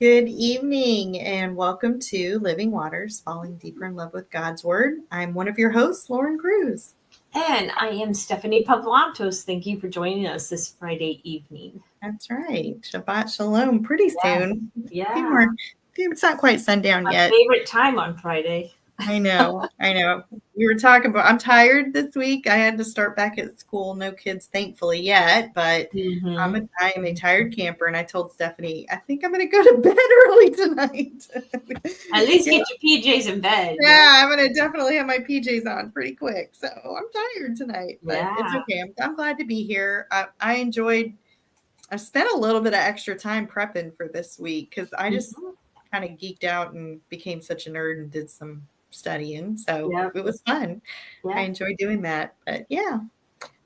Good evening and welcome to Living Waters, Falling Deeper in Love with God's Word. I'm one of your hosts, Lauren Cruz. And I am Stephanie Pavlantos. Thank you for joining us this Friday evening. That's right. Shabbat Shalom pretty soon. Yeah. It's not quite sundown My yet. favorite time on Friday. I know. We were talking about, I'm tired this week. I had to start back at school. No kids, thankfully, yet, but I am a tired camper. And I told Stephanie, I think I'm going to go to bed early tonight. At least get your PJs in bed. Yeah, I'm going to definitely have my PJs on pretty quick. So I'm tired tonight, but it's okay. I'm glad to be here. I spent a little bit of extra time prepping for this week because I just kind of geeked out and became such a nerd and did some studying. So it was fun. I enjoyed doing that. But yeah.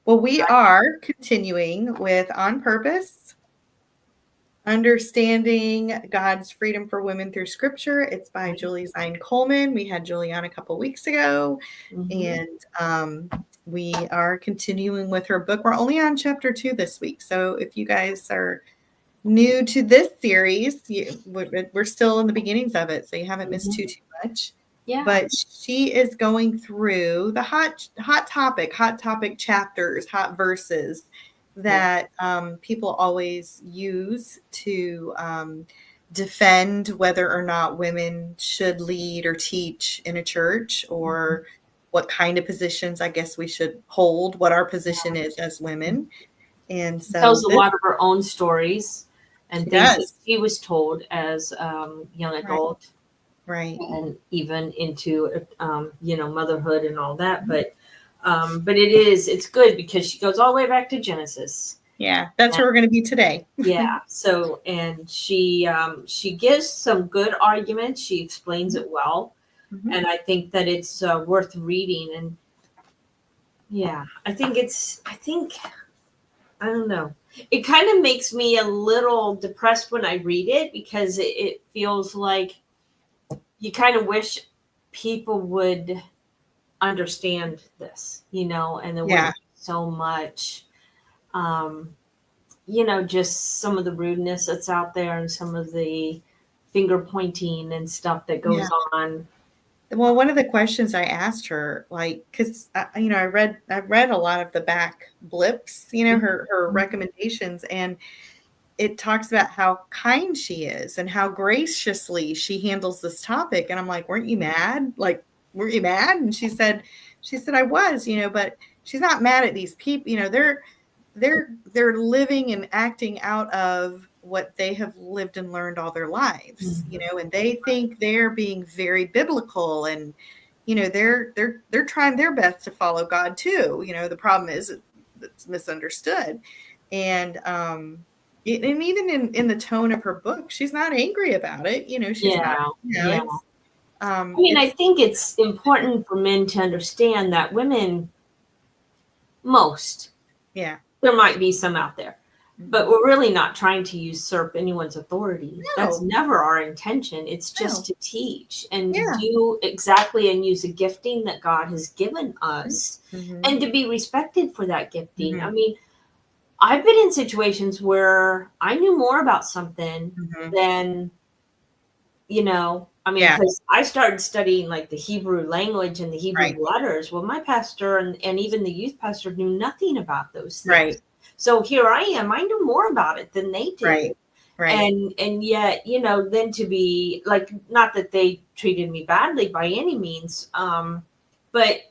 Well, we are continuing with On Purpose, Understanding God's Freedom for Women Through Scripture. It's by Julie Zine Coleman. We had Julie on a couple weeks ago. And we are continuing with her book. We're only on chapter 2 this week. So if you guys are new to this series, we're still in the beginnings of it. So you haven't missed too much. Yeah. But she is going through the hot topic chapters, hot verses that people always use to defend whether or not women should lead or teach in a church, or what kind of positions I guess we should hold, what our position is as women. And so tells a lot of her own stories and things that she was told as young adult. Right. And even into, motherhood and all that. But it's good because she goes all the way back to Genesis. Yeah, that's where we're going to be today. Yeah. So, and she gives some good arguments. She explains it well. And I think that it's worth reading. And yeah, I don't know. It kind of makes me a little depressed when I read it because it feels like you kind of wish people would understand this, and there wouldn't be so much, just some of the rudeness that's out there and some of the finger pointing and stuff that goes on. Well, one of the questions I asked her, because I read a lot of the back blips, her recommendations, and it talks about how kind she is and how graciously she handles this topic. And I'm like, weren't you mad? Were you mad? And she said, I was, but she's not mad at these people. They're living and acting out of what they have lived and learned all their lives, and they think they're being very biblical, and, they're trying their best to follow God too. The problem is it's misunderstood. And even in the tone of her book, she's not angry about it. She's not. I think it's important for men to understand that women, there might be some out there, but we're really not trying to usurp anyone's authority. No. That's never our intention. It's just to teach and do exactly and use a gifting that God has given us and to be respected for that gifting. I mean, I've been in situations where I knew more about something than, because I started studying like the Hebrew language and the Hebrew letters. Well, my pastor and even the youth pastor knew nothing about those things. Right. So here I am. I knew more about it than they did. Right. And yet, then to be like, not that they treated me badly by any means, but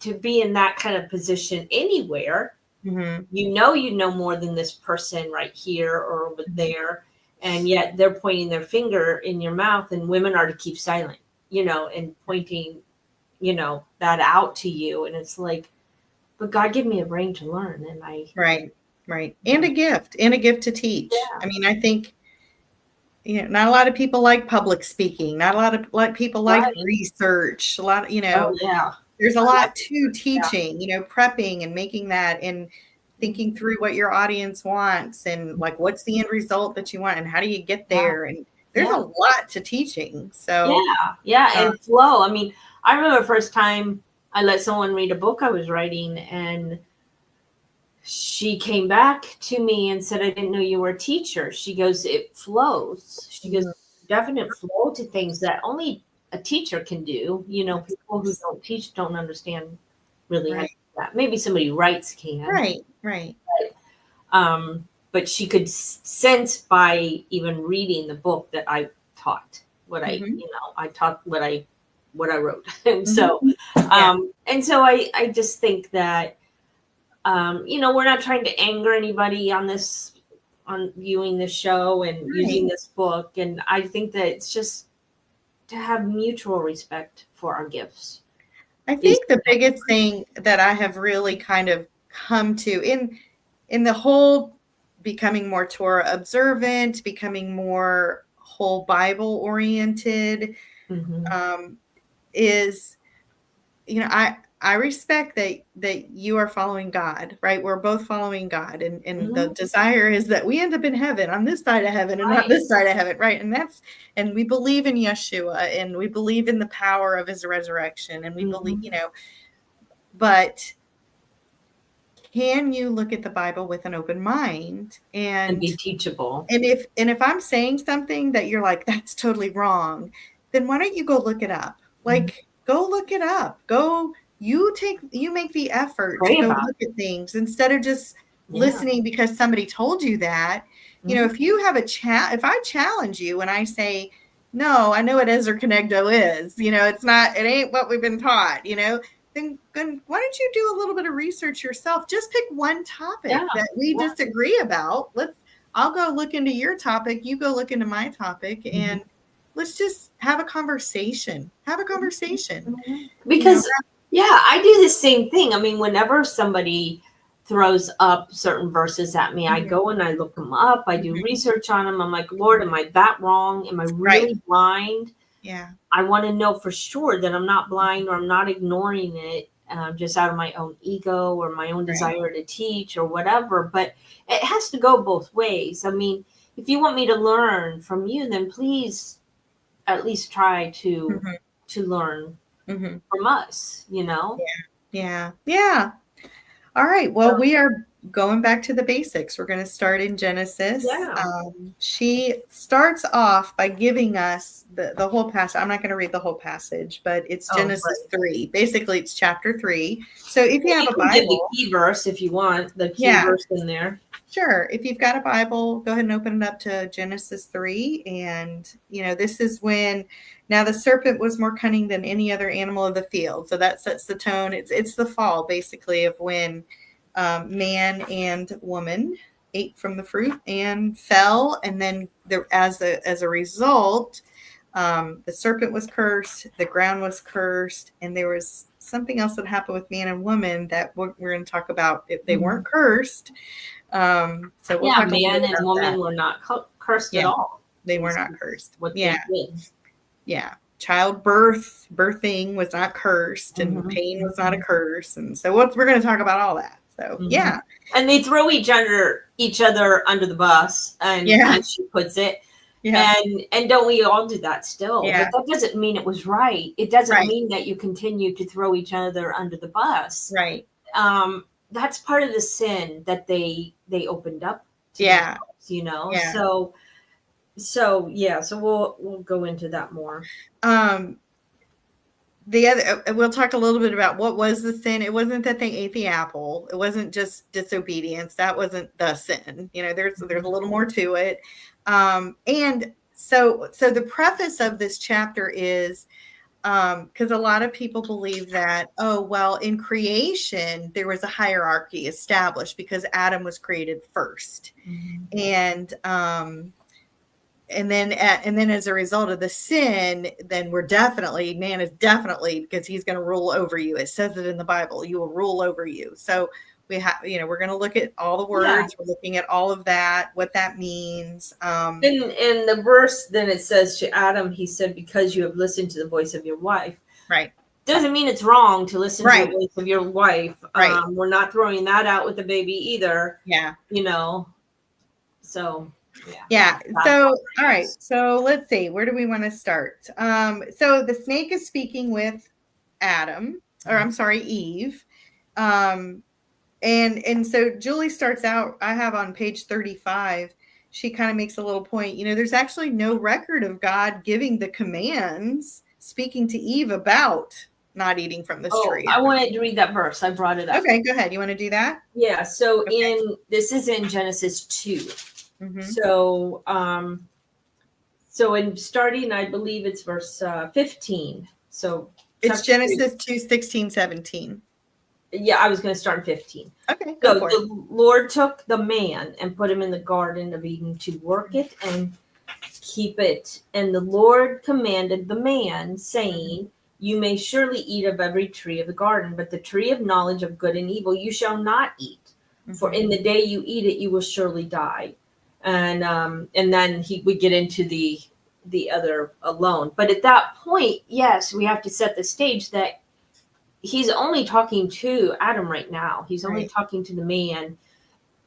to be in that kind of position anywhere, you know more than this person right here or over there. And yet they're pointing their finger in your mouth, and women are to keep silent, and pointing, that out to you. And it's like, but God gave me a brain to learn. And Right. And a gift to teach. Yeah. I mean, I think, not a lot of people like public speaking. Not a lot of people like research. A lot, there's a lot to teaching, prepping and making that and thinking through what your audience wants and like what's the end result that you want and how do you get there, and there's a lot to teaching. So and flow. I mean, I remember the first time I let someone read a book I was writing, and she came back to me and said, I didn't know you were a teacher. She goes, it flows. She goes, definite flow to things that only a teacher can do. You know, people who don't teach don't understand really how to do that. Maybe somebody who writes can. Right. But she could sense by even reading the book that I taught what I taught what I wrote. And so, and so I just think that, we're not trying to anger anybody on viewing this show and using this book. And I think that it's just to have mutual respect for our gifts. I think the biggest thing that I have really kind of come to in the whole becoming more Torah observant, becoming more whole Bible oriented, is, I respect that you are following God, right? We're both following God, and the desire is that we end up in heaven, on this side of heaven and not this side of heaven, right? And we believe in Yeshua, and we believe in the power of his resurrection, and we believe, but can you look at the Bible with an open mind and be teachable? And if I'm saying something that you're like, that's totally wrong, then why don't you go look it up? Like, go look it up. You make the effort to go look at things instead of just listening because somebody told you that. If you have if I challenge you and I say, no, I know what Ezer Kenegdo is, it ain't what we've been taught, then why don't you do a little bit of research yourself? Just pick one topic that we disagree about. I'll go look into your topic. You go look into my topic, and let's just have a conversation. Because, I do the same thing. I mean, whenever somebody throws up certain verses at me, I go and I look them up. I do research on them. I'm like, Lord, am I that wrong? Am I really blind? Yeah. I want to know for sure that I'm not blind or I'm not ignoring it just out of my own ego or my own desire to teach or whatever. But it has to go both ways. I mean, if you want me to learn from you, then please at least try to learn from us, Yeah. All right. Well, we are going back to the basics. We're going to start in Genesis. She starts off by giving us the whole passage. I'm not going to read the whole passage, but it's Genesis 3. Basically, it's chapter 3. So if you have a Bible, give the key verse if you want the key verse in there. Sure. If you've got a Bible, go ahead and open it up to Genesis 3. And, this is when now the serpent was more cunning than any other animal of the field. So that sets the tone. It's the fall, basically, of when man and woman ate from the fruit and fell. And then as a result, the serpent was cursed, the ground was cursed, and there was something else that happened with man and woman that we're going to talk about if they weren't cursed. So we'll talk man and woman were not cursed at all. They were not cursed. What they did. Yeah. Birthing was not cursed, and pain was not a curse. And so we're going to talk about all that. So, And they throw each other under the bus, and as she puts it. Yeah. And don't we all do that still? Yeah. But that doesn't mean it was right. It doesn't mean that you continue to throw each other under the bus. Right. That's part of the sin that they opened up to themselves, So we'll go into that more. We'll talk a little bit about what was the sin. It wasn't that they ate the apple. It wasn't just disobedience. That wasn't the sin. There's a little more to it. And so the preface of this chapter is because a lot of people believe that, in creation, there was a hierarchy established because Adam was created first. And then as a result of the sin, then man is definitely, because he's going to rule over you. It says it in the Bible, you will rule over you. So we have, we're going to look at all the words. Yeah. We're looking at all of that, what that means. In the verse, then it says to Adam, he said, because you have listened to the voice of your wife. Right. Doesn't mean it's wrong to listen to the voice of your wife. Right. We're not throwing that out with the baby either. Yeah. So. Yeah. So, all right. So let's see. Where do we want to start? So the snake is speaking with Eve. And so Julie starts out, I have on page 35, she kind of makes a little point, there's actually no record of God giving the commands, speaking to Eve about not eating from this tree. I wanted to read that verse. I brought it up. Okay, go ahead. You want to do that? Yeah. So this is in Genesis 2. Mm-hmm. So in starting, I believe it's verse 15. So it's Genesis 2, 16, 17. Yeah, I was going to start in 15. Okay, go for it. The Lord took the man and put him in the Garden of Eden to work it and keep it. And the Lord commanded the man, saying, you may surely eat of every tree of the garden, but the tree of knowledge of good and evil you shall not eat. Mm-hmm. For in the day you eat it, you will surely die. And then we get into the other alone. But at that point, yes, we have to set the stage that he's only talking to Adam right now. He's only talking to the man.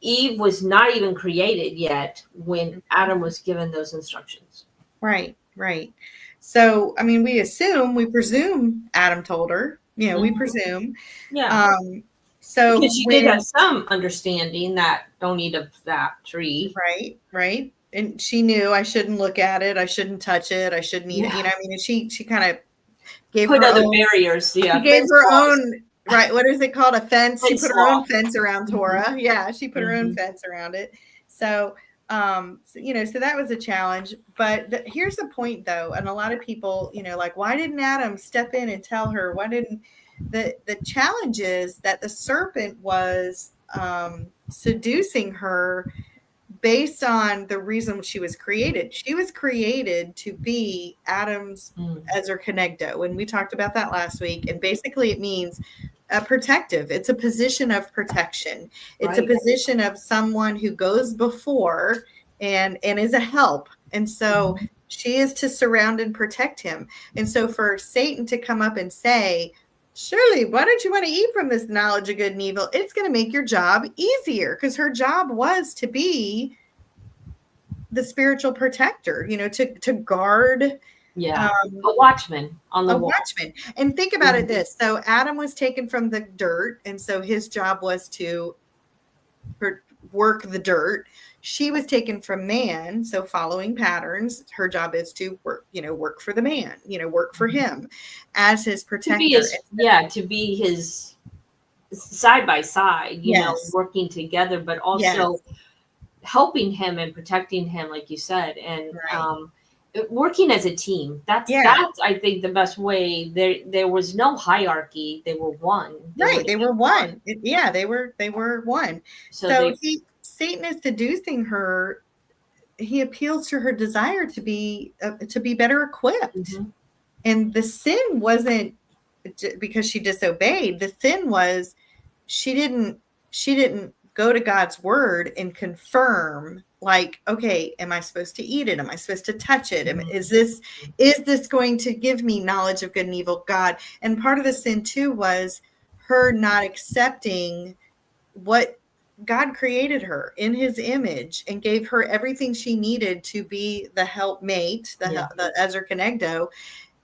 Eve was not even created yet when Adam was given those instructions. Right. So, I mean, we presume Adam told her, we presume. Yeah. So because she did have some understanding that don't eat of that tree. Right. And she knew I shouldn't look at it. I shouldn't touch it. I shouldn't eat it. And she kind of gave put her other own barriers. Yeah. She gave her own, what is it called? A fence. She put her own fence around Torah. Mm-hmm. Yeah. She put her own fence around it. So, so that was a challenge, but here's the point though. And a lot of people, like, why didn't Adam step in and tell her? Why didn't the challenge is that the serpent was, seducing her based on the reason she was created. She was created to be Adam's Ezer Kenegdo. And we talked about that last week. And basically it means protective. It's a position of protection. It's a position of someone who goes before and is a help. And so she is to surround and protect him. And so for Satan to come up and say, surely, why don't you want to eat from this knowledge of good and evil? It's going to make your job easier, because her job was to be the spiritual protector, to guard. Yeah, a watchman on the wall. Watchman. And think about it this. So Adam was taken from the dirt, and so his job was to work the dirt. She was taken from man, so following patterns. Her job is to work for the man, work for him as his protector. To be his side by side, working together, but also helping him and protecting him, like you said, and working as a team. That's I think the best way. There was no hierarchy. They were one. They were one. They were one. So Satan is seducing her. He appeals to her desire to be better equipped. Mm-hmm. And the sin wasn't because she disobeyed. The sin was she didn't go to God's word and confirm, like, okay, am I supposed to eat it? Am I supposed to touch it? Is this going to give me knowledge of good and evil? God. And part of the sin too was her not accepting what God created her in his image and gave her everything she needed to be the helpmate, the Ezer Kenegdo,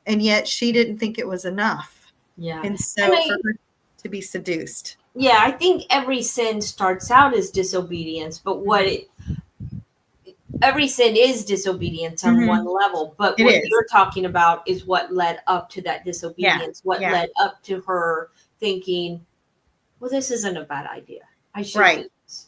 and yet she didn't think it was enough. Yeah. And so for her to be seduced. Yeah, I think every sin starts out as disobedience, but every sin is disobedience on one level, but what you're talking about is what led up to that disobedience, led up to her thinking, well, this isn't a bad idea. I should do this,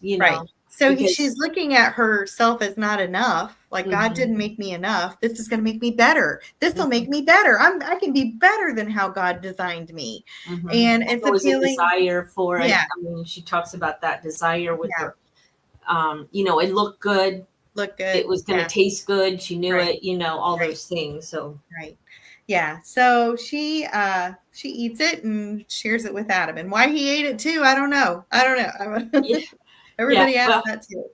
So she's looking at herself as not enough. Like, God didn't make me enough. This is going to make me better. This will make me better. I can be better than how God designed me. Mm-hmm. And it's a desire for it. I mean, she talks about that desire with her. It looked good. It was going to taste good. She knew it. All those things. So Yeah. So she eats it and shares it with Adam. And why he ate it too, I don't know. Everybody asked that too.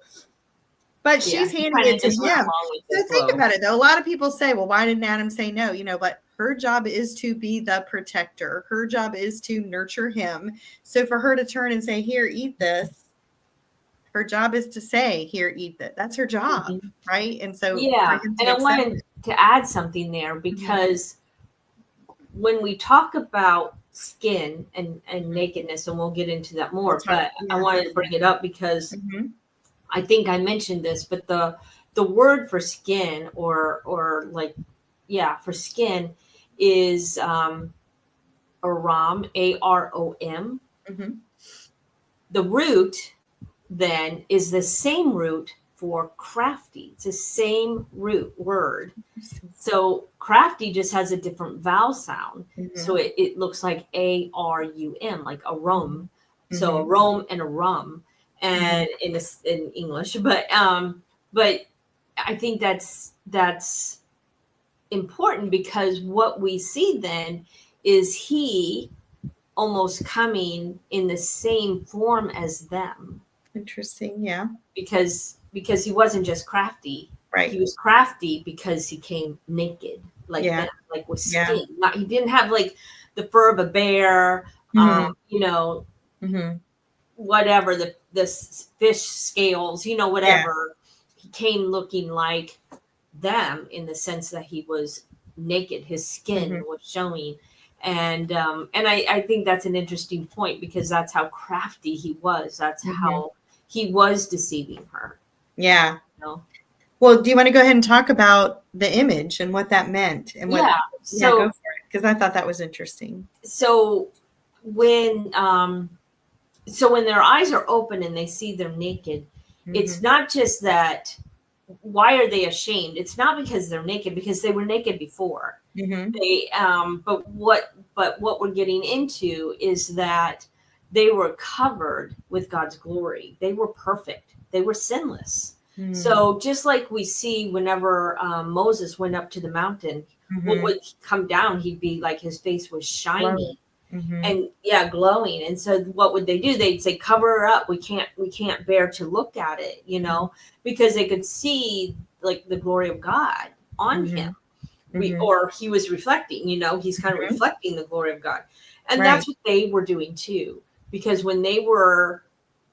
But she's handing it to him. So think about it though. A lot of people say, well, why didn't Adam say no? But her job is to be the protector. Her job is to nurture him. So for her to turn and say, here, eat this. Her job is to say, here, eat that. That's her job. Right. And so, and I wanted to add something there because when we talk about skin and nakedness, and we'll get into that more. But Yeah. I wanted to bring it up because I think I mentioned this, but the word for skin or like, for skin is aram, arom. The root then is the same root for crafty. It's the same root word. So crafty just has a different vowel sound. So it looks like arum, like arum. So a rom and a rum, and in English, but I think that's important, because what we see then is he almost coming in the same form as them. Interesting. Yeah. Because he wasn't just crafty. Right. He was crafty because he came naked, like them, like with skin. Not, he didn't have like the fur of a bear, whatever, the fish scales, whatever. He came looking like them in the sense that he was naked. His skin was showing. And I think that's an interesting point, because that's how crafty he was. That's how he was deceiving her. Yeah. Well, do you want to go ahead and talk about the image and what that meant? And what, go for it, because I thought that was interesting. So when their eyes are open and they see they're naked, it's not just that. Why are they ashamed? It's not because they're naked, because they were naked before. They but what we're getting into is that they were covered with God's glory. They were perfect. They were sinless. So just like we see whenever Moses went up to the mountain, when would he come down, he'd be like, his face was shiny and glowing. And so what would they do? They'd say, cover her up. We can't bear to look at it, because they could see like the glory of God on him. Or he was reflecting, he's kind of reflecting the glory of God. And that's what they were doing too, because when they were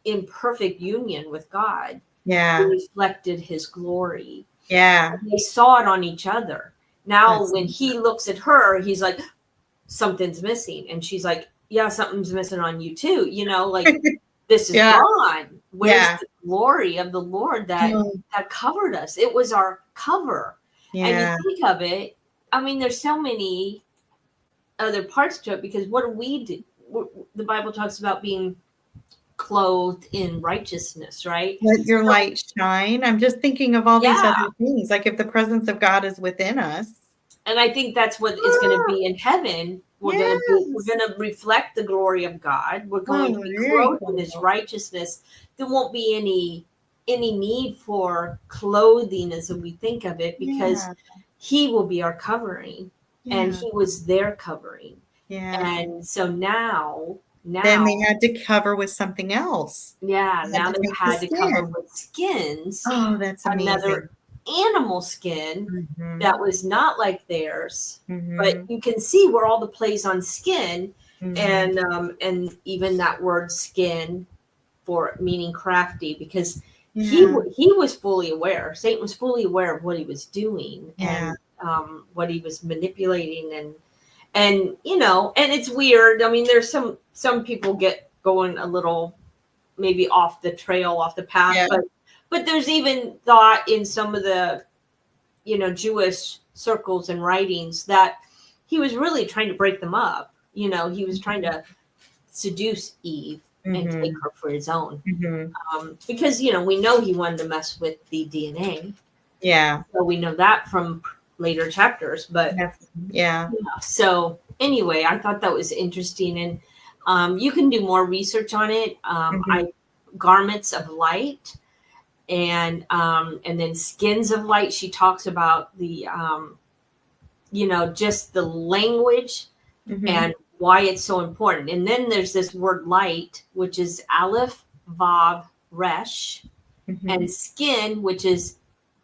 in perfect union with God, they reflected his glory. And they saw it on each other. Now, when he looks at her, he's like, something's missing. And she's like, yeah, something's missing on you too. Like this is gone. Where's the glory of the Lord that covered us? It was our cover. And you think of it, I mean, there's so many other parts to it, because what do we do? The Bible talks about being clothed in righteousness, right? Let your light shine. I'm just thinking of all these other things, like if the presence of God is within us. And I think that's what is going to be in heaven. We're going to reflect the glory of God. We're going to be clothed in his righteousness. There won't be any need for clothing as we think of it, because he will be our covering, and he was their covering. And so now then they had to cover with something else. Now they had to cover with skins. Oh, that's amazing. Another animal skin that was not like theirs, but you can see where all the plays on skin, and even that word skin for meaning crafty, because he was fully aware. Satan was fully aware of what he was doing and what he was manipulating, and and it's weird. I mean, there's some people get going a little maybe off the trail, off the path, but there's even thought in some of the, Jewish circles and writings that he was really trying to break them up. He was trying to seduce Eve and take her for his own. Because, we know he wanted to mess with the DNA. So we know that from later chapters, but so anyway, I thought that was interesting. And you can do more research on it. Garments of light, and then skins of light. She talks about the just the language and why it's so important. And then there's this word light, which is aleph vav resh, and skin, which is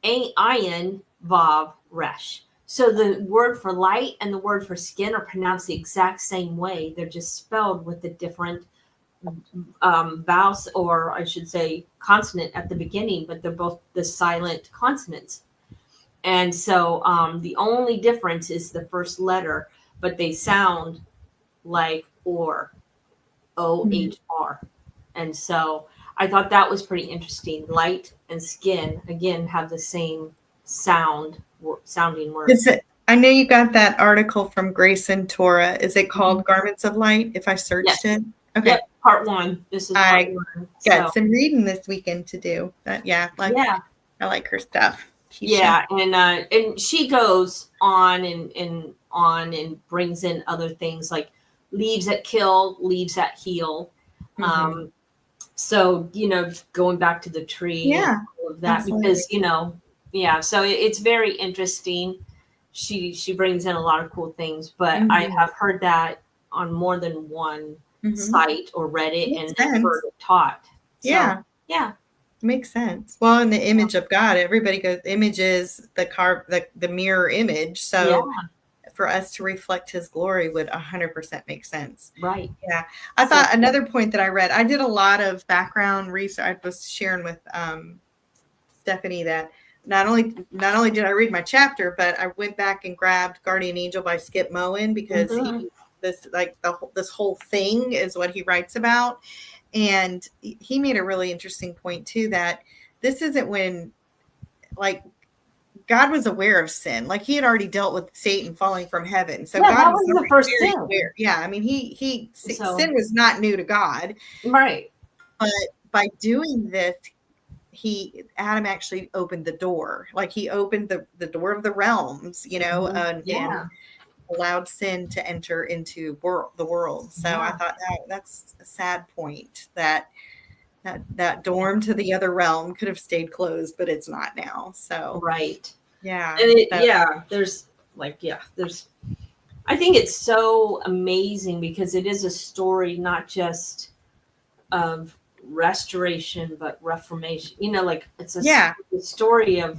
ayin vav resh. So the word for light and the word for skin are pronounced the exact same way. They're just spelled with the different vowels, or I should say consonant at the beginning, but they're both the silent consonants. And so the only difference is the first letter, but they sound like or OHR. And so I thought that was pretty interesting. Light and skin, again, have the same sounding word. I know you got that article from Grace and Torah. Is it called Garments of Light, if I searched it? Okay. Yep, part 1. This is part 1. Got some reading this weekend to do. I like her stuff. Keisha. Yeah, and she goes on and brings in other things like leaves that kill, leaves that heal. So, going back to the tree and all of that, because, so it's very interesting. She brings in a lot of cool things, but I have heard that on more than one site or read it and heard it taught. So, yeah. Makes sense. Well, in the image of God, everybody goes, image is the mirror image. So for us to reflect his glory would 100% make sense. Right. Yeah. I thought another point that I read, I did a lot of background research. I was sharing with Stephanie that not only did I read my chapter, but I went back and grabbed Guardian Angel by Skip Moen, because this whole thing is what he writes about. And he made a really interesting point too, that this isn't when God was aware of sin. Like he had already dealt with Satan falling from heaven. So God was the first sin. Aware. Yeah. I mean, sin was not new to God. Right. But by doing this, Adam actually opened the door. Like he opened the door of the realms, and allowed sin to enter into the world. So I thought that's a sad point, that dorm to the other realm could have stayed closed, but it's not now. So and there's I think it's so amazing, because it is a story not just of restoration but reformation. It's a story of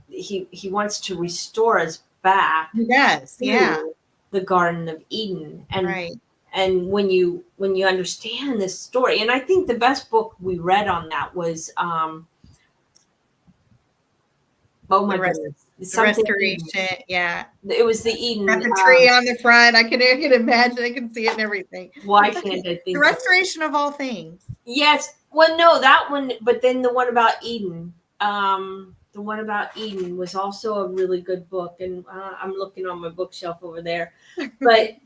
he wants to restore us back to the Garden of Eden. And when you understand this story, and I think the best book we read on that was the restoration. It was the Eden. Got the tree on the front. I can imagine. I can see it and everything. Why can't I think the restoration of all things? Yes. Well, no, that one. But then the one about Eden. The one about Eden was also a really good book, and I'm looking on my bookshelf over there. But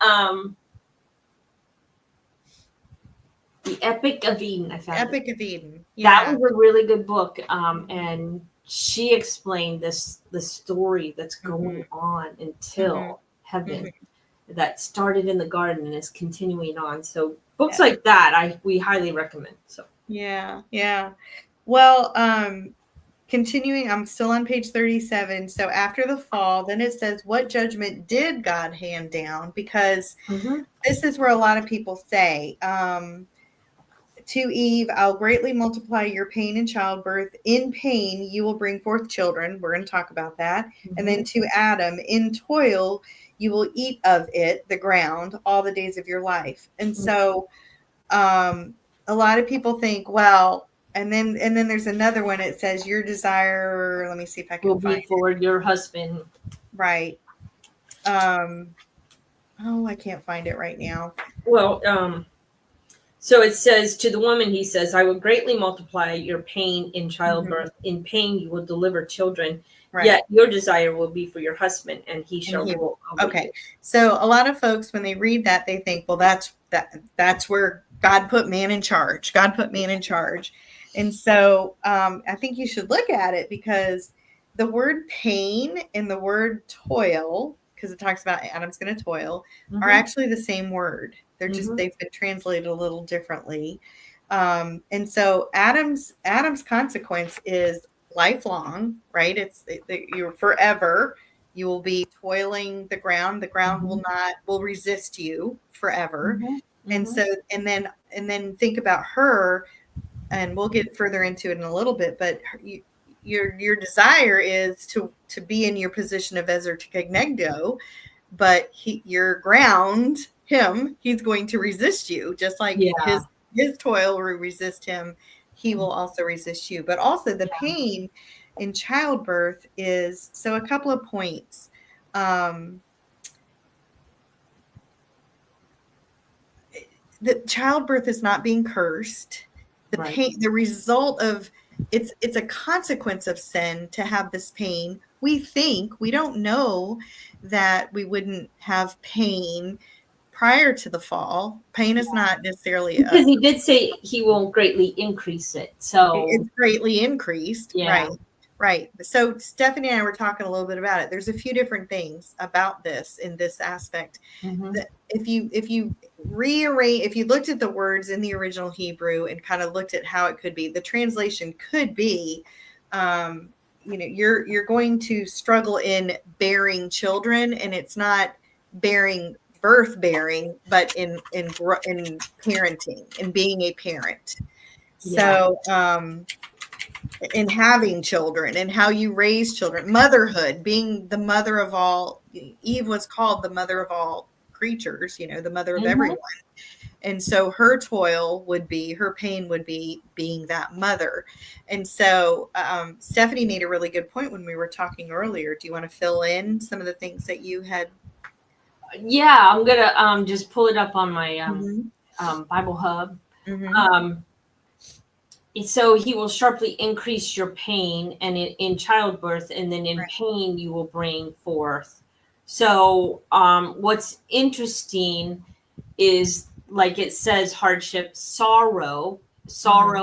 the Epic of Eden. I found Epic of Eden. That was a really good book, and she explained the story that's going on until heaven, that started in the garden and is continuing on. So books like that, we highly recommend. So well, continuing, I'm still on page 37. So after the fall, then it says, what judgment did God hand down? Because this is where a lot of people say, to Eve, I'll greatly multiply your pain in childbirth. In pain, you will bring forth children. We're going to talk about that. And then to Adam, in toil, you will eat of it, the ground, all the days of your life. And so a lot of people think, well, and then there's another one. It says your desire. Let me see if I can find it. For your husband. Right. I can't find it right now. Well, so it says, to the woman, he says, I will greatly multiply your pain in childbirth. In pain, you will deliver children. Right. Yet your desire will be for your husband, and he shall rule. Okay. So a lot of folks, when they read that, they think, well, that's where God put man in charge. God put man in charge. And so I think you should look at it, because the word pain and the word toil, because it talks about Adam's going to toil, are actually the same word. They're just they've been translated a little differently. And so Adam's consequence is lifelong, right? You're forever. You will be toiling the ground. The ground will resist you forever. And so and then think about her. And we'll get further into it in a little bit, but your desire is to be in your position of Ezer Kenegdo, but your ground, he's going to resist you, just like his toil will resist him. He will also resist you. But also the pain in childbirth is, so a couple of points. that childbirth is not being cursed. The pain, the result of it's a consequence of sin to have this pain. We don't know that we wouldn't have pain prior to the fall. Pain is not necessarily because he did say he will greatly increase it. So it's greatly increased. Yeah. Right. So Stephanie and I were talking a little bit about it. There's a few different things about this in this aspect. That if you rearrange, if you looked at the words in the original Hebrew and kind of looked at how it could be, the translation could be, you're going to struggle in bearing children, and it's not birth bearing, but in parenting and being a parent. So, in having children and how you raise children, motherhood, being the mother of all. Eve was called the mother of all creatures, the mother of everyone. And so her pain would be being that mother. And so Stephanie made a really good point when we were talking earlier. Do you want to fill in some of the things that you had? Yeah, I'm gonna just pull it up on my Bible Hub. So he will sharply increase your pain, and in childbirth, and then in pain you will bring forth. So what's interesting is, like it says, hardship, sorrow,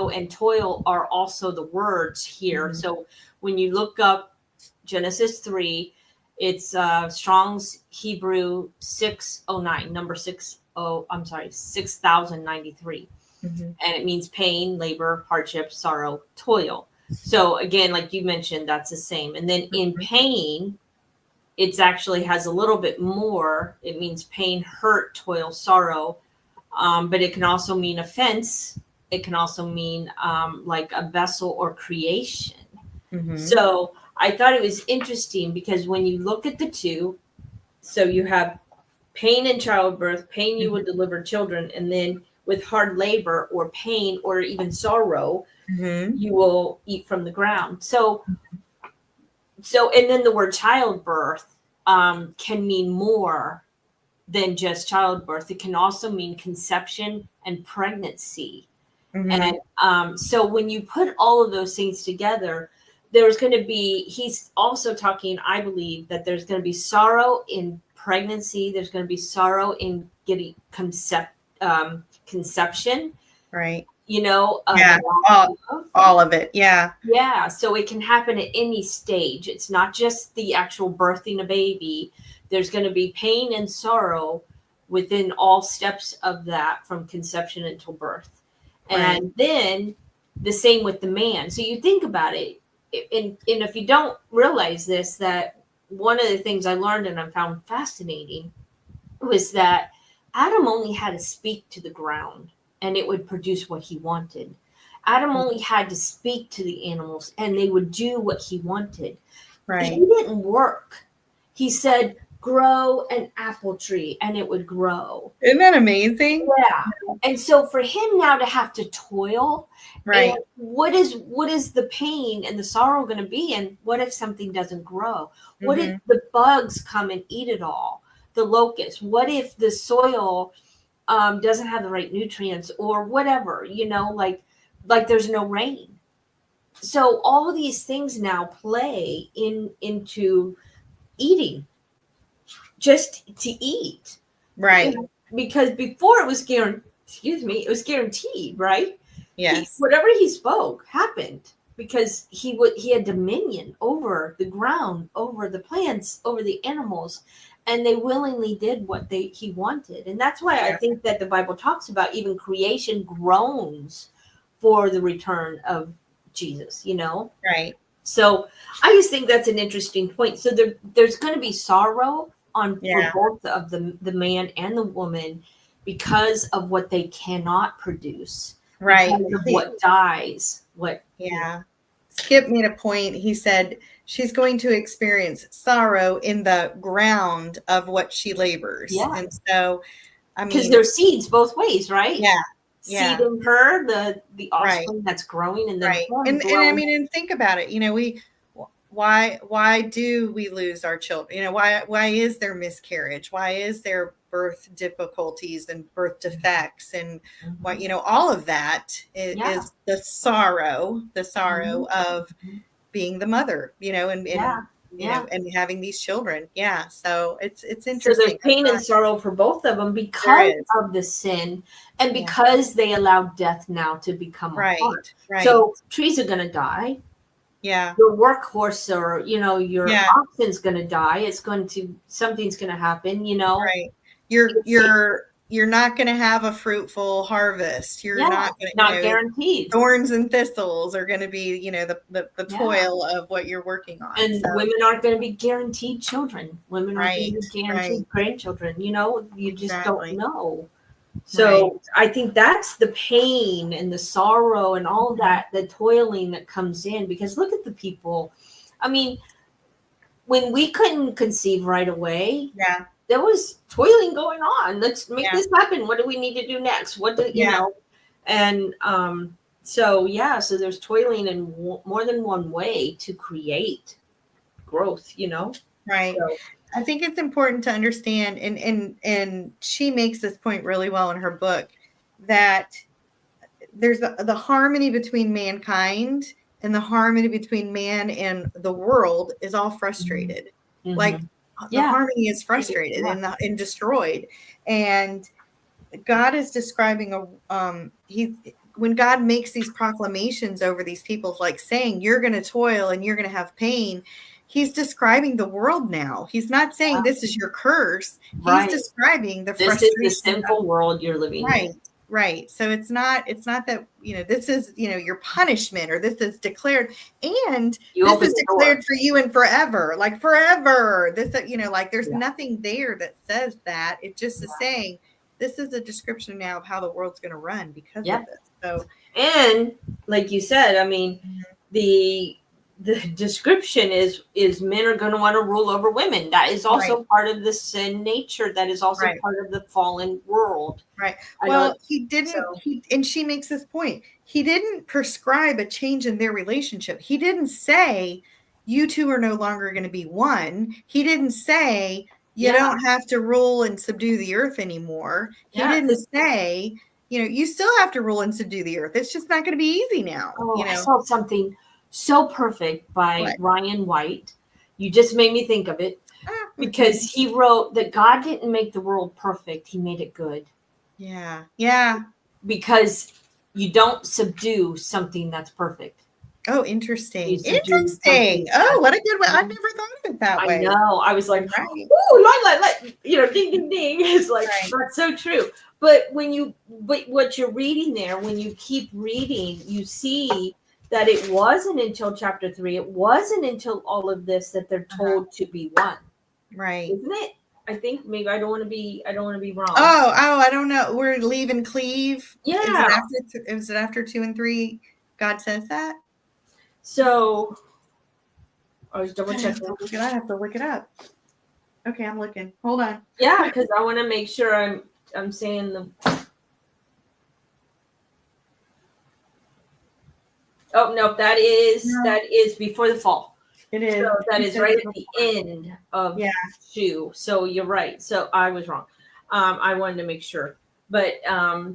and toil are also the words here. So when you look up Genesis 3, it's Strong's Hebrew 609, number 6093. And it means pain, labor, hardship, sorrow, toil. So again, like you mentioned, that's the same. And then in pain, it actually has a little bit more. It means pain, hurt, toil, sorrow. But it can also mean offense. It can also mean like a vessel or creation. So I thought it was interesting because when you look at the two, so you have pain in childbirth, pain you will deliver children, and then with hard labor or pain or even sorrow, you will eat from the ground. So, and then the word childbirth can mean more than just childbirth. It can also mean conception and pregnancy. And so when you put all of those things together, there's going to be, he's also talking, I believe, that there's going to be sorrow in pregnancy. There's going to be sorrow in getting conception. Right. All of it. Yeah. Yeah. So it can happen at any stage. It's not just the actual birthing a baby. There's going to be pain and sorrow within all steps of that, from conception until birth. Right. And then the same with the man. So you think about it. And if you don't realize this, that one of the things I learned and I found fascinating was that Adam only had to speak to the ground and it would produce what he wanted. Adam only had to speak to the animals and they would do what he wanted. Right. He didn't work. He said, grow an apple tree, and it would grow. Isn't that amazing? Yeah. And so for him now to have to toil, right? And what is the pain and the sorrow going to be? And what if something doesn't grow? What if the bugs come and eat it all? The locusts? What if the soil doesn't have the right nutrients or whatever? Like there's no rain. So all these things now play into eating. Just to eat, right? Because before it was guaranteed, right? Yes. Whatever he spoke happened because he had dominion over the ground, over the plants, over the animals, and they willingly did what he wanted. And that's why I think that the Bible talks about even creation groans for the return of Jesus. Right? So I just think that's an interesting point. So there's going to be sorrow for both of the man and the woman because of what they cannot produce, right? Because of what dies. Skip made a point. He said she's going to experience sorrow in the ground of what she labors. And so, because there's seeds both ways, right? Seed in her, the offspring that's growing, and then and and think about it. Why do we lose our children? Why is there miscarriage? Why is there birth difficulties and birth defects and what, all of that is the sorrow of being the mother, and having these children. Yeah. So it's So there's interesting. pain and sorrow for both of them because of the sin and because they allowed death now to become a part. Right. So trees are going to die. Yeah. Your workhorse or, your oxen's going to die. Something's going to happen, Right. You're not going to have a fruitful harvest. You're not going to, not guaranteed. Thorns and thistles are going to be, the toil of what you're working on. And women aren't going to be guaranteed children. Women aren't going to be guaranteed grandchildren. You just don't know. So I think that's the pain and the sorrow and all that, the toiling that comes in, because look at the people. I mean, when we couldn't conceive right away, there was toiling going on. Let's make this happen. What do we need to do next? What do you know? And so there's toiling in more than one way to create growth, Right. So, I think it's important to understand, and she makes this point really well in her book, that there's the harmony between mankind and the harmony between man and the world is all frustrated. Mm-hmm. Like the harmony is frustrated and destroyed. And God is describing when God makes these proclamations over these people, like saying you're going to toil and you're going to have pain, he's describing the world now. He's not saying this is your curse. He's describing the frustration. This is the sinful world you're living in. Right. So it's not that, this is, your punishment, or this is declared, and this is declared for you and forever, like forever. This, there's nothing there that says that. It just is saying this is a description now of how the world's going to run because of this. So, and like you said, I mean, the description is men are going to want to rule over women. That is also part of the sin nature. That is also part of the fallen world. Right. Well, he didn't, and she makes this point. He didn't prescribe a change in their relationship. He didn't say, you two are no longer going to be one. He didn't say, you don't have to rule and subdue the earth anymore. He didn't say, you still have to rule and subdue the earth. It's just not going to be easy now. I saw something so perfect by Ryan White. You just made me think of it, because he wrote that God didn't make the world perfect. He made it good. Yeah. Yeah. Because you don't subdue something that's perfect. Oh, interesting. Interesting. Oh, what a good one. I've never thought of it that way. I know. I was like, ooh, ding, ding, ding. It's like, that's so true. But what you're reading there, when you keep reading, you see that it wasn't until chapter 3, it wasn't until all of this that they're told to be one. Right. Isn't it? I think maybe I don't want to be wrong. Oh, I don't know. We're leave and cleave. Yeah. Is it after 2 and 3? God says that? So I was double checking. I have to look it up. Okay, I'm looking. Hold on. Yeah, because I want to make sure I'm saying the. Oh no, that is before the fall. It is. So that is right at the end of Jew. So you're right. So I was wrong. I wanted to make sure. But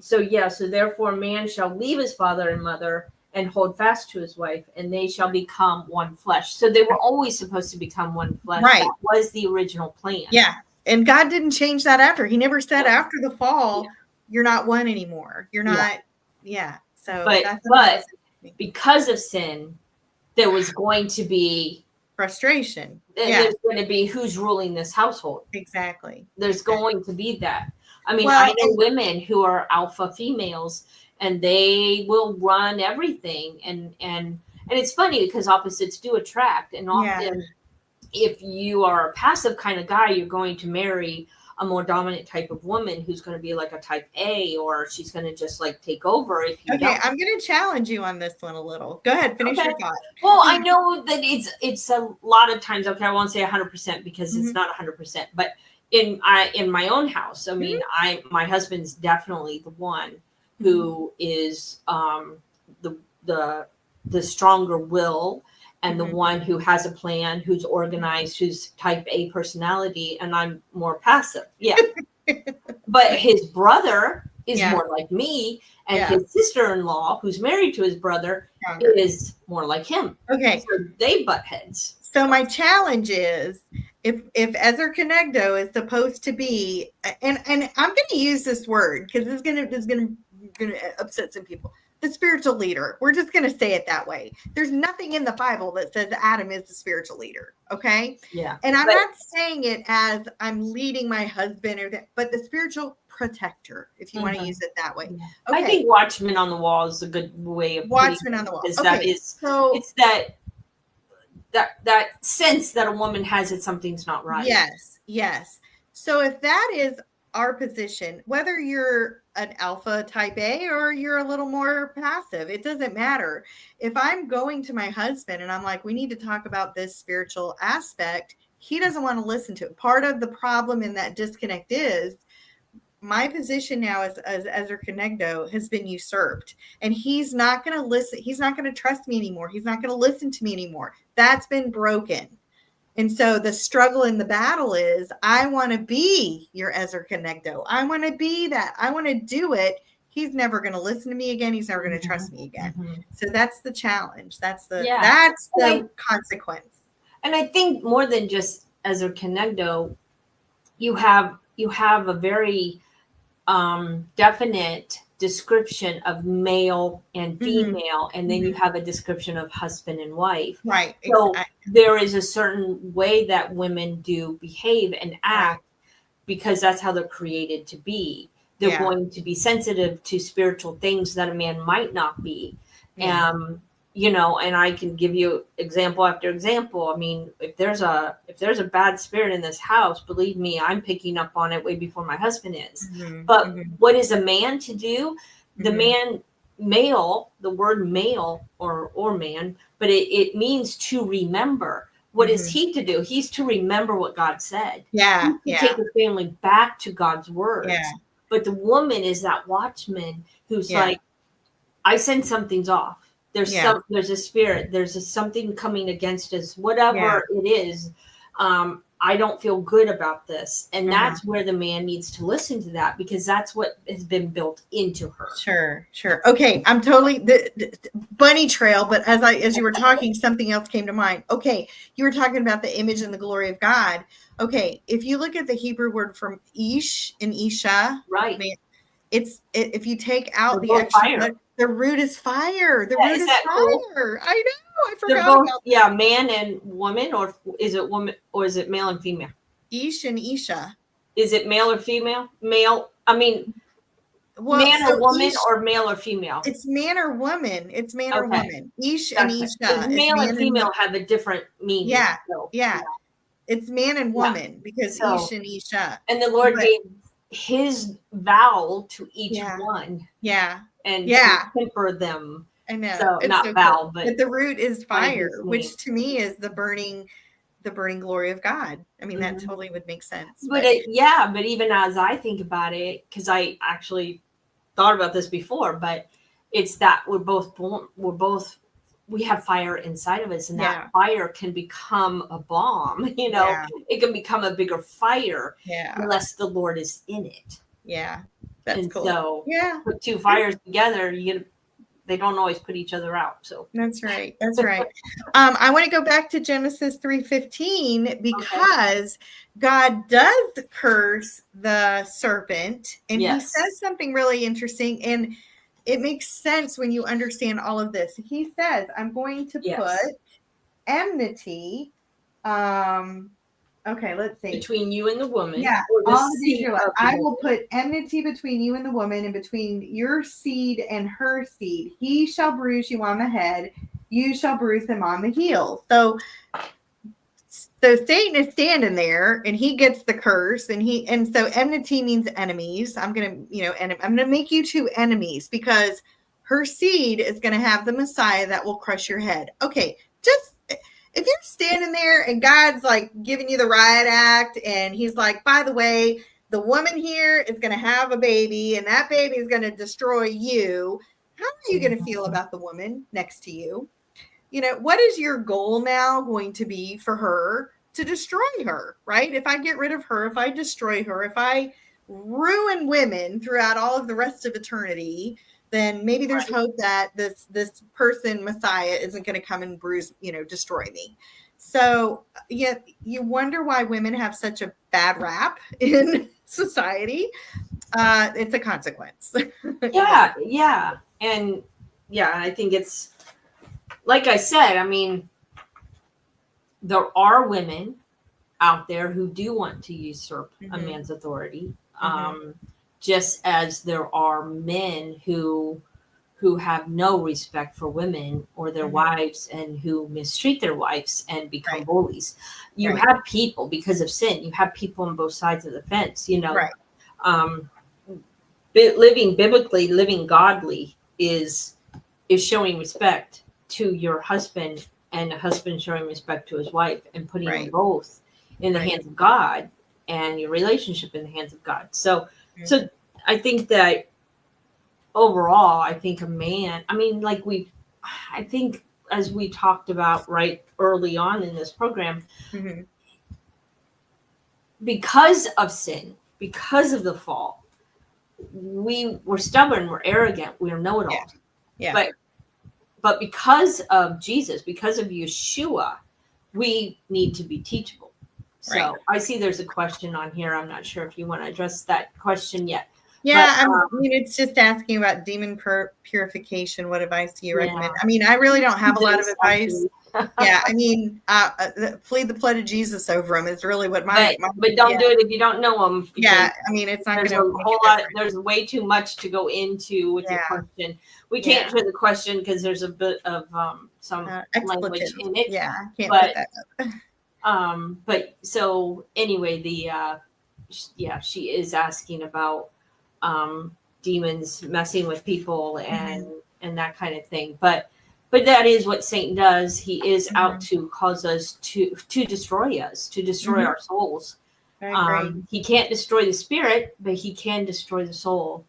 so therefore man shall leave his father and mother and hold fast to his wife, and they shall become one flesh. So they were always supposed to become one flesh. Right. That was the original plan. Yeah. And God didn't change that after. He never said after the fall, you're not one anymore. You're not. Yeah. So but because of sin, there was going to be frustration. There's going to be who's ruling this household. Exactly. There's going to be that. I mean, I know women who are alpha females, and they will run everything. And it's funny because opposites do attract. And often, if you are a passive kind of guy, you're going to marry a more dominant type of woman who's going to be like a type A, or she's going to just like take over. If you don't. I'm going to challenge you on this one a little. Go ahead, finish your thought. Well, I know that it's a lot of times. Okay, I won't say 100% because it's not 100%, but in my own house, I mean, my husband's definitely the one who is the stronger will. And the one who has a plan, who's organized, who's type A personality, and I'm more passive. Yeah. But his brother is more like me, and his sister-in-law, who's married to his brother, is more like him. Okay. So they butt heads. So my challenge is, if Ezer Kenegdo is supposed to be, and I'm going to use this word because it's going to upset some people, the spiritual leader. We're just going to say it that way. There's nothing in the Bible that says Adam is the spiritual leader. Okay. Yeah. And I'm not saying it as I'm leading my husband but the spiritual protector, if you want to use it that way. Yeah. Okay. I think watchman on the wall is a good way of watchman on the wall. Okay. That is, so it's that sense that a woman has that something's not right. Yes. So if that is our position, whether you're an alpha type A or you're a little more passive, it doesn't matter. If I'm going to my husband and I'm like, we need to talk about this spiritual aspect, he doesn't want to listen to it. Part of the problem in that disconnect is my position now as Ezer Kenegdo has been usurped, and he's not going to listen. He's not going to trust me anymore. He's not going to listen to me anymore. That's been broken. And so the struggle in the battle is, I want to be your Ezer Kenegdo. I want to be that. I want to do it. He's never going to listen to me again. He's never going to trust me again. Mm-hmm. So that's the challenge. That's the consequence. And I think more than just Ezer Kenegdo, you have a very definite description of male and female, and then you have a description of husband and wife. Right. So there is a certain way that women do behave and act because that's how they're created to be. They're going to be sensitive to spiritual things that a man might not be. And I can give you example after example. I mean, if there's a bad spirit in this house, believe me, I'm picking up on it way before my husband is. Mm-hmm. But what is a man to do? The male, the word male or man, but it means to remember. What is he to do? He's to remember what God said. Yeah. To take the family back to God's words. Yeah. But the woman is that watchman who's like, I sense something's off. There's a spirit. There's something coming against us. Whatever it is, I don't feel good about this. And that's where the man needs to listen to that, because that's what has been built into her. Sure. Okay, I'm totally the bunny trail. But as you were talking, something else came to mind. Okay, you were talking about the image and the glory of God. Okay, if you look at the Hebrew word from Ish and Isha, right? If you take out the extra. The root is fire. The root is fire. Cool? I know. I forgot about that. Yeah, man and woman, or is it woman, or is it male and female? Ish and Isha. Is it male or female? Male. I mean, man or woman, or male or female? It's man or woman. It's man or woman. Ish and Isha. Male and female have a different meaning. Yeah. It's man and woman because Ish and Isha. And the Lord gave his vowel to each one. Yeah. And to temper them. I know. So it's not vowel, but the root is fire, which to me is the burning glory of God. I mean, that totally would make sense. But even as I think about it, because I actually thought about this before, but it's that we have fire inside of us, and that fire can become a bomb. It can become a bigger fire unless the Lord is in it. Yeah. That's cool. So put two fires together, they don't always put each other out. So that's right. I want to go back to Genesis 3:15 because God does curse the serpent, and he says something really interesting, and it makes sense when you understand all of this. He says, I'm going to put enmity. Okay, let's see. Between you and the woman. Yeah. I will put enmity between you and the woman, and between your seed and her seed. He shall bruise you on the head. You shall bruise him on the heel. So Satan is standing there, and he gets the curse, and so enmity means enemies. I'm going to make you two enemies because her seed is going to have the Messiah that will crush your head. Okay, if you're standing there and God's like giving you the riot act, and he's like, by the way, the woman here is going to have a baby, and that baby is going to destroy you. How are you going to feel about the woman next to you? What is your goal now going to be for her to destroy her, right? If I get rid of her, if I destroy her, if I ruin women throughout all of the rest of eternity, then maybe there's hope that this person, Messiah, isn't going to come and bruise, destroy me. So yeah, you wonder why women have such a bad rap in society. It's a consequence. Yeah. And I think it's, like I said, I mean, there are women out there who do want to usurp a man's authority. Just as there are men who have no respect for women or their wives, and who mistreat their wives and become bullies. You have people, because of sin, you have people on both sides of the fence, living biblically, living godly is showing respect to your husband, and a husband showing respect to his wife, and putting them both in the hands of God, and your relationship in the hands of God. So I think that overall, I think a man, I think as we talked about right early on in this program, because of sin, because of the fall, we're stubborn, we're arrogant, we're know-it-alls. Yeah. But because of Jesus, because of Yeshua, we need to be teachable. So I see there's a question on here. I'm not sure if you want to address that question yet. Yeah, it's just asking about demon purification. What advice do you recommend? I mean, I really don't have a lot of advice. Plead the blood of Jesus over them is really what my but don't do it if you don't know them. It's not going to a whole lot. There's way too much to go into with your question. We can't answer the question because there's a bit of some language in it. Yeah, I can't put that up. But so anyway, she is asking about demons messing with people and that kind of thing. But that is what Satan does. He is out to cause us to destroy us, to destroy our souls. He can't destroy the spirit, but he can destroy the soul,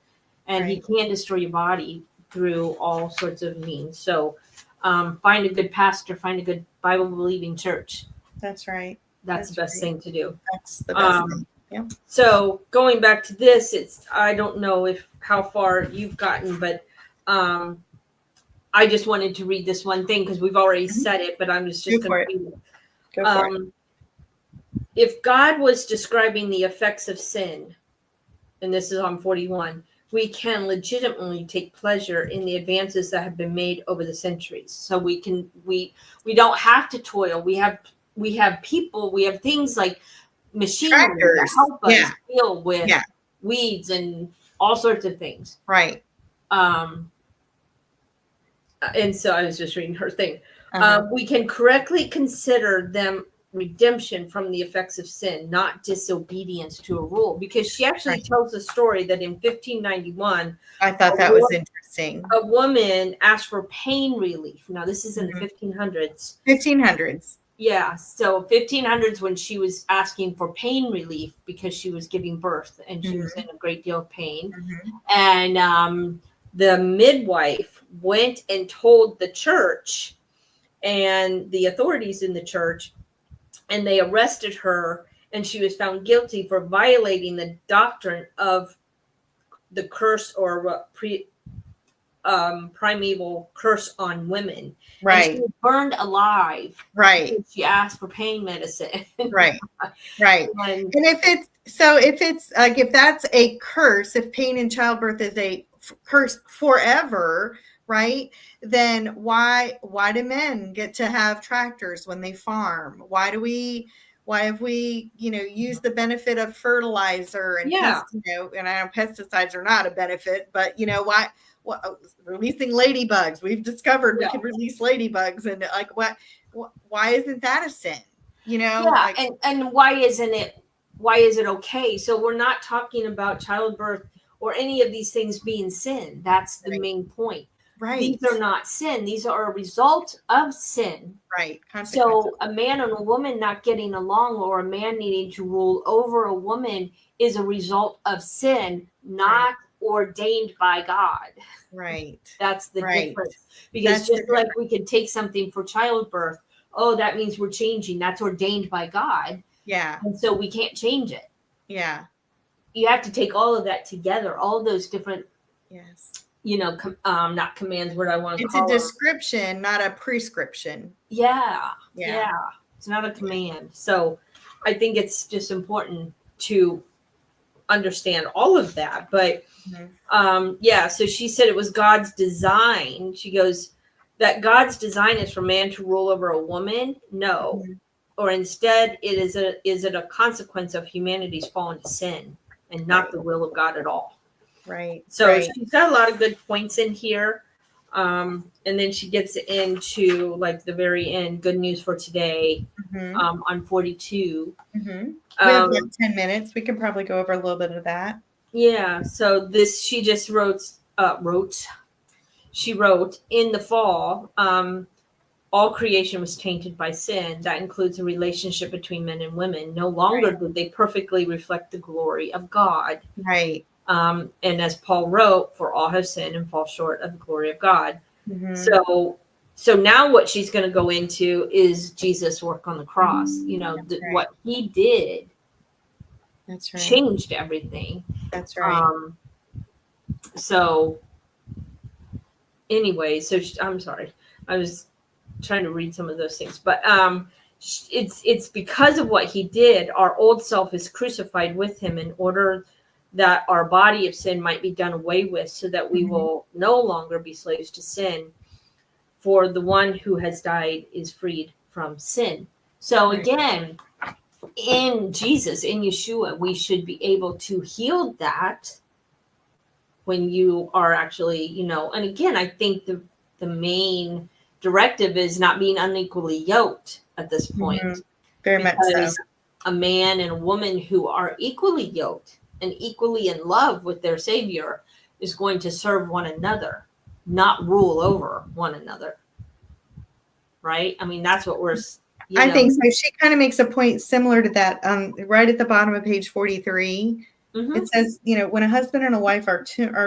and he can destroy your body through all sorts of means. So find a good pastor, find a good Bible believing church. That's right. That's the best thing to do. That's the best thing. Yeah. So going back to this, I don't know how far you've gotten, but I just wanted to read this one thing because we've already said it, but I'm just going to read it. Go for it. If God was describing the effects of sin, and this is on 41, we can legitimately take pleasure in the advances that have been made over the centuries. So we don't have to toil. We have people, we have things like machinery that help us deal with weeds and all sorts of things. Right. And so I was just reading her thing. We can correctly consider them redemption from the effects of sin, not disobedience to a rule. Because she actually tells a story that in 1591, I thought that was interesting. A woman asked for pain relief. Now this is in the 1500s. 1500s. Yeah, so 1500s when she was asking for pain relief because she was giving birth and she was in a great deal of pain. And the midwife went and told the church and the authorities in the church, and they arrested her, and she was found guilty for violating the doctrine of the curse or primeval curse on women. Right. And she was burned alive. Right. She asked for pain medicine. Right. And if that's a curse, if pain in childbirth is a curse forever, right? Then why do men get to have tractors when they farm? Why have we, used the benefit of fertilizer and and I know pesticides are not a benefit, but why? Releasing ladybugs, we've discovered we can release ladybugs, and why isn't that a sin? And why isn't it okay? So we're not talking about childbirth or any of these things being sin. That's the main point. Right. These are not sin. These are a result of sin. Right. So a man and a woman not getting along, or a man needing to rule over a woman, is a result of sin, not ordained by God. Right. That's the difference. Because just like we could take something for childbirth, that means we're changing. That's ordained by God. Yeah. And so we can't change it. Yeah. you have to take all of that together, all of those different, yes, not commands, what I want to it's a call them. description, not a prescription. Yeah. Yeah. It's not a command. So I think it's just important to understand all of that. But so she said it was God's design. She goes, that God's design is for man to rule over a woman. No. Or instead is it a consequence of humanity's fall into sin and not the will of God at all. Right. So she's got a lot of good points in here. And then she gets into like the very end, good news for today, on 42. We have like 10 minutes. We can probably go over a little bit of that. Yeah. So she just wrote, in the fall, all creation was tainted by sin. That includes a relationship between men and women. No longer did they perfectly reflect the glory of God. Right. And as Paul wrote, for all have sinned and fall short of the glory of God. So now what she's going to go into is Jesus' work on the cross. What he did changed everything. That's right. So anyway, I'm sorry. I was trying to read some of those things, but it's because of what he did, our old self is crucified with him in order that our body of sin might be done away with, so that we will no longer be slaves to sin. For the one who has died is freed from sin. So again, in Jesus, in Yeshua, we should be able to heal that when you are actually, and again, I think the main directive is not being unequally yoked at this point. Very much so. A man and a woman who are equally yoked and equally in love with their Savior is going to serve one another, not rule over one another. Right? I mean, that's what we're... I think so. She kind of makes a point similar to that. Right at the bottom of page 43, it says, when a husband and a wife are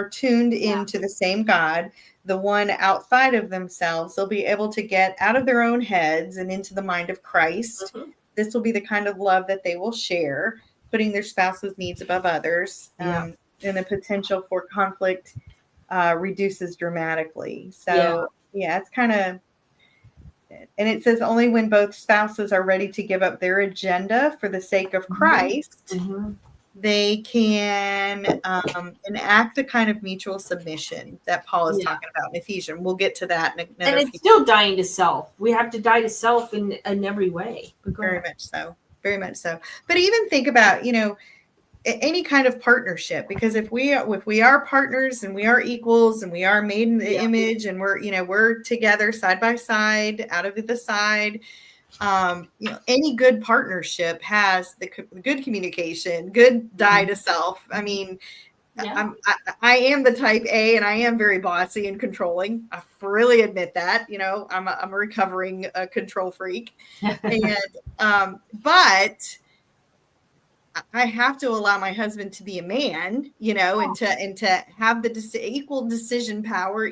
tuned into the same God, the one outside of themselves, they'll be able to get out of their own heads and into the mind of Christ. This will be the kind of love that they will share, putting their spouse's needs above others. And the potential for conflict reduces dramatically. So, it's kind of... And it says only when both spouses are ready to give up their agenda for the sake of Christ, they can enact the kind of mutual submission that Paul is talking about in Ephesians. We'll get to that in another And it's still dying to self. We have to die to self in every way. Very much so. Very much so. But even think about, any kind of partnership, because if we are partners and we are equals and we are made in the image and we're together side by side, out of the side, any good partnership has the good communication, good die to self. I mean, I am the type A, and I am very bossy and controlling. I freely admit that. I'm a recovering control freak, and but I have to allow my husband to be a man, and to have the equal decision power,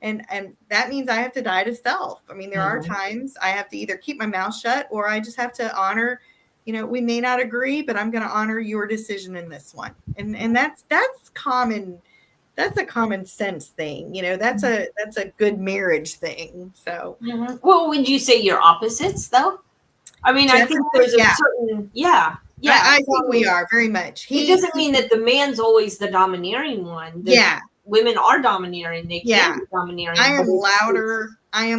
and that means I have to die to self. I mean, there are times I have to either keep my mouth shut, or I just have to honor, we may not agree, but I'm going to honor your decision in this one. And that's common. That's a common sense thing. That's a good marriage thing. So, well, would you say you're opposites though? I mean, I think there's a certain, I think we are very much. It doesn't mean that the man's always the domineering one. Women are domineering. They can be domineering. I am louder. I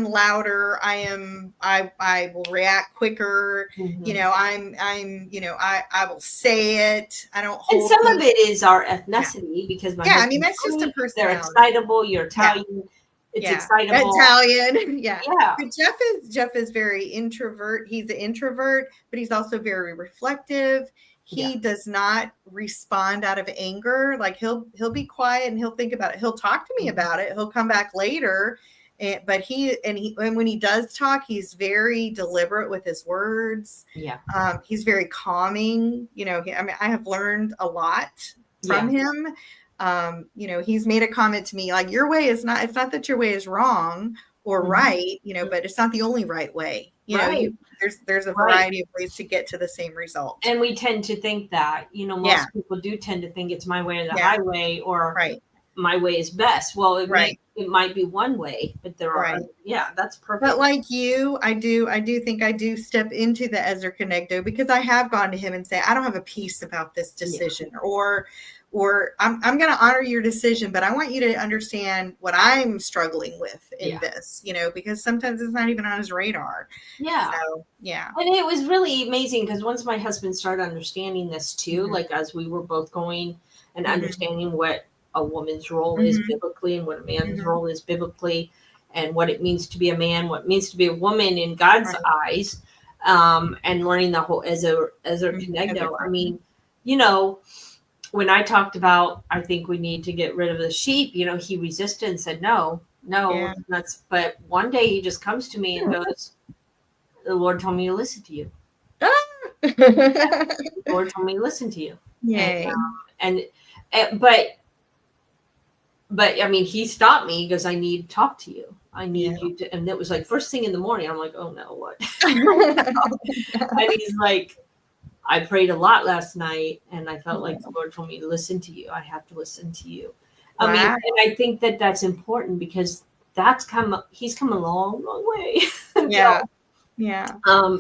will react quicker. I will say it. I don't hold. And some of it is our ethnicity because that's just a personality. They're excitable. You're Italian. It's excitable. Italian. But Jeff is very introvert. He's an introvert, but he's also very reflective. He does not respond out of anger. Like he'll be quiet and he'll think about it. He'll talk to me about it. He'll come back later. But when he does talk, he's very deliberate with his words. He's very calming. I have learned a lot from him. He's made a comment to me like, your way is not, it's not that your way is wrong or right, but it's not the only right way. Right. There's a variety of ways to get to the same result. And we tend to think that, most people do tend to think it's my way or the highway, or my way is best. Well, it might be one way, but there are, that's perfect. But like you, I do think I do step into the Ezer Kenegdo, because I have gone to him and say, I don't have a peace about this decision, or I'm going to honor your decision, but I want you to understand what I'm struggling with in this, because sometimes it's not even on his radar. Yeah. So, yeah. And it was really amazing, because once my husband started understanding this too, like as we were both going and understanding what a woman's role is biblically and what a man's role is biblically, and what it means to be a man, what it means to be a woman in God's eyes, and learning the whole Ezer Kenegdo. I mean, when I talked about, I think we need to get rid of the sheep, he resisted and said, no, but one day he just comes to me and goes, the Lord told me to listen to you. The Lord told me to listen to you. Yay. But I mean, he stopped me. He goes, I need to talk to you. I need you to, and it was like first thing in the morning. I'm like, oh no, what? And he's like, I prayed a lot last night, and I felt like the Lord told me to listen to you. I have to listen to you. I mean, and I think that that's important, because he's come a long, long way.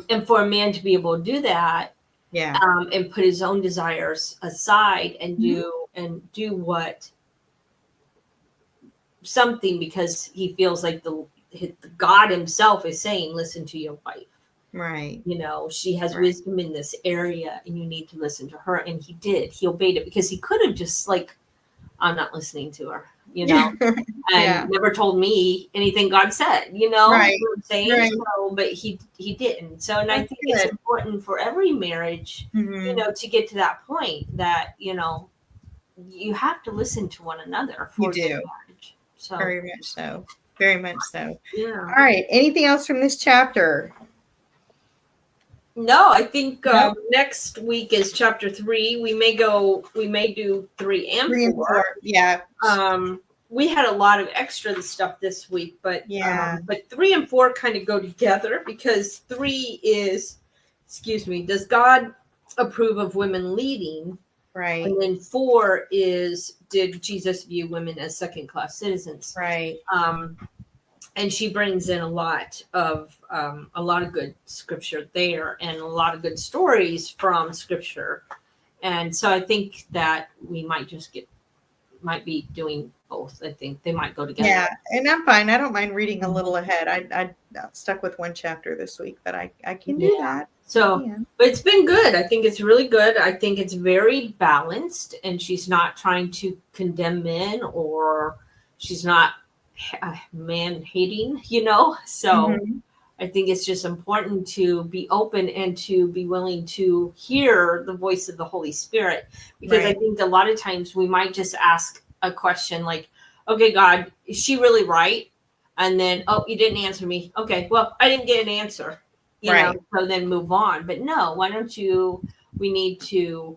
And for a man to be able to do that, and put his own desires aside and do what something, because he feels like the God himself is saying, listen to your wife. Right. She has wisdom in this area, and you need to listen to her. And he did. He obeyed it, because he could have just I'm not listening to her, and never told me anything God said, Right. You know what I'm saying? Right. So, but he didn't. So, and I think it's important for every marriage, to get to that point that, you have to listen to one another for the marriage. So very much so. Very much so. Yeah. All right. Anything else from this chapter? No, I think next week is chapter 3. We may do 3 and 4. Yeah. We had a lot of extra stuff this week, but 3 and 4 kind of go together, because 3 is, does God approve of women leading? Right. And then 4 is, did Jesus view women as second-class citizens? Right. And she brings in a lot of good scripture there, and a lot of good stories from scripture. And so I think that we might be doing both. I think they might go together. Yeah, and I'm fine. I don't mind reading a little ahead. I stuck with one chapter this week, but I can do that. So, but it's been good. I think it's really good. I think it's very balanced, and she's not trying to condemn men, or she's not man hating, So I think it's just important to be open and to be willing to hear the voice of the Holy Spirit, because I think a lot of times we might just ask a question like, okay, God, is she really right? And then, oh, you didn't answer me. Okay, well, I didn't get an answer, you know, so then move on. But no, why don't we need to,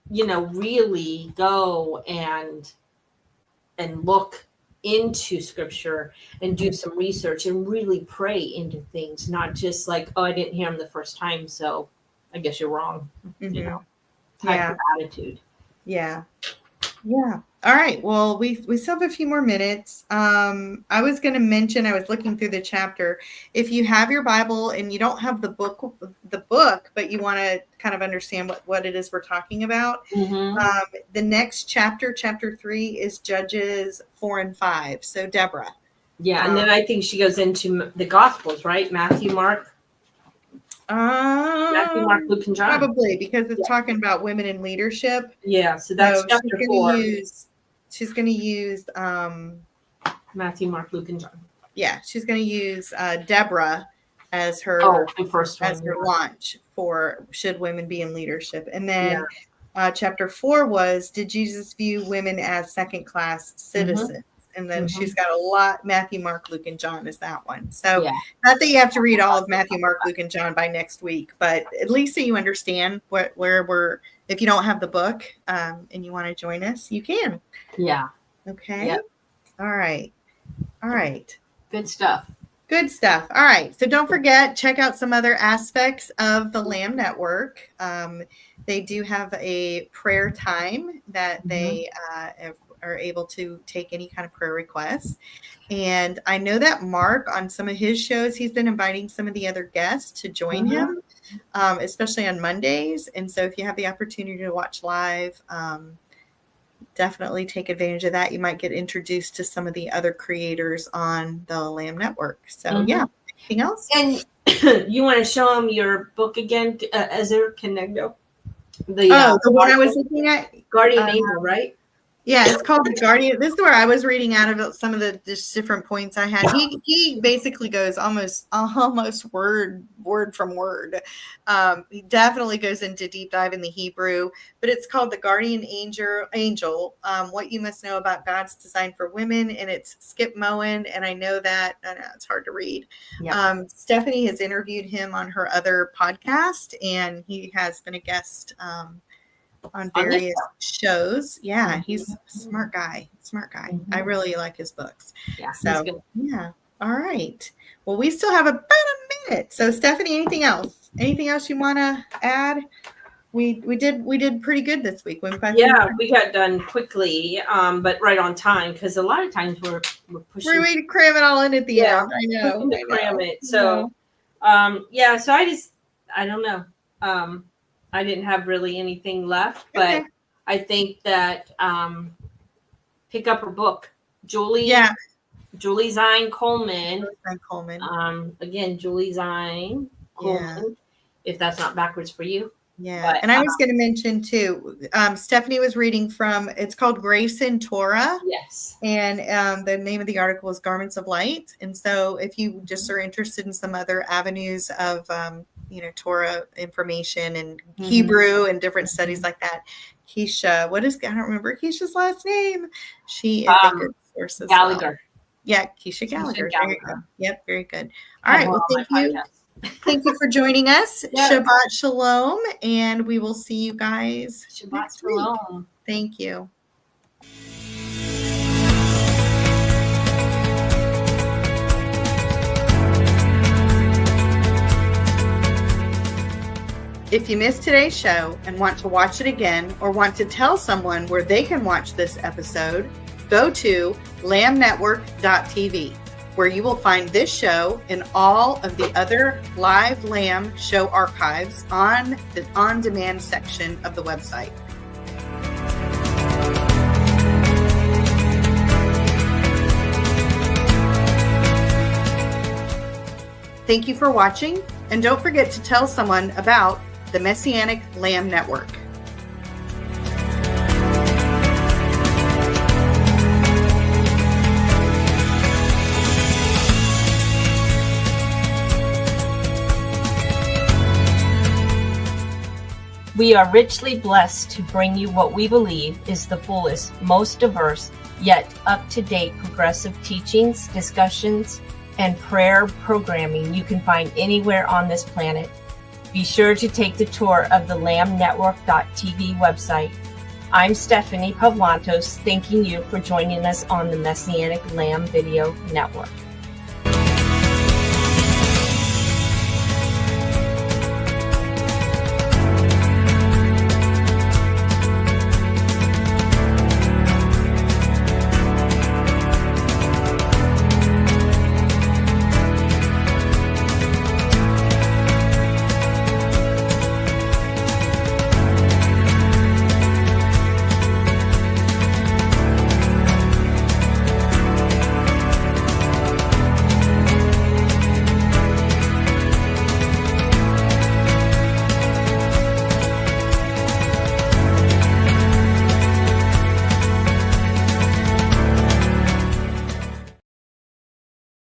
really go and look into scripture and do some research and really pray into things, not just like, oh, I didn't hear him the first time, so I guess you're wrong, type of attitude. Yeah. All right. Well, we still have a few more minutes. I was going to mention, I was looking through the chapter. If you have your Bible and you don't have the book, but you want to kind of understand what it is we're talking about, the next chapter 3, is Judges 4 and 5. So Deborah. Yeah, and then I think she goes into the Gospels, right? Matthew, Mark, Luke, and John. Probably, because it's talking about women in leadership. Yeah, so that's chapter 4. She's going to use Matthew, Mark, Luke, and John. Yeah, she's going to use Deborah as her launch for should women be in leadership. And then chapter 4 was, did Jesus view women as second-class citizens? And then she's got a lot, Matthew, Mark, Luke, and John is that one. So not that you have to read all of Matthew, Mark, Luke, and John by next week, but at least so you understand where we're, if you don't have the book and you want to join us, you can. Yeah. Okay. Yep. All right. All right. Good stuff. Good stuff. All right. So don't forget, check out some other aspects of the Lamb Network. They do have a prayer time that they are able to take any kind of prayer requests. And I know that Mark, on some of his shows, he's been inviting some of the other guests to join him, especially on Mondays. And so if you have the opportunity to watch live, definitely take advantage of that. You might get introduced to some of the other creators on the Lamb Network. So yeah, anything else? And you want to show them your book again, Ezer Kenegdo? The one I was looking at? Guardian Angel, right? Yeah, it's called The Guardian. This is where I was reading out of some of the just different points I had. He basically goes almost word from word. He definitely goes into deep dive in the Hebrew, but it's called The Guardian Angel, What You Must Know About God's Design for Women, and it's Skip Moen, and I know it's hard to read. Yeah. Stephanie has interviewed him on her other podcast, and he has been a guest on various shows. Yeah, he's a smart guy. I really like his books. Yeah, so yeah. All right. Well, we still have about a minute. So Stephanie, anything else you want to add? We did pretty good this week. We got done quickly, but right on time, because a lot of times we're pushing. We're to cram it all in at the end. I know. Cram it. So so I don't know. I didn't have really anything left, but I think that pick up her book, Julie Zine Coleman. Again, Julie Zine Coleman. If that's not backwards for you. Yeah, and I was going to mention too, Stephanie was reading from, it's called Grace in Torah. Yes. And the name of the article is Garments of Light. And so if you just are interested in some other avenues of, Torah information and Hebrew and different studies like that, Keisha, I don't remember Keisha's last name. She is a good source as Gallagher. Well. Yeah, Keisha Gallagher. Very good. Yep, very good. All right, well, thank you. Thank you for joining us. Shabbat Shalom, and we will see you guys next week. Thank you. If you missed today's show and want to watch it again or want to tell someone where they can watch this episode, go to lambnetwork.tv, where you will find this show and all of the other live Lamb show archives on the on-demand section of the website. Thank you for watching, and don't forget to tell someone about the Messianic Lamb Network. We are richly blessed to bring you what we believe is the fullest, most diverse, yet up-to-date progressive teachings, discussions, and prayer programming you can find anywhere on this planet. Be sure to take the tour of the lambnetwork.tv website. I'm Stephanie Pavlantos, thanking you for joining us on the Messianic Lamb Video Network.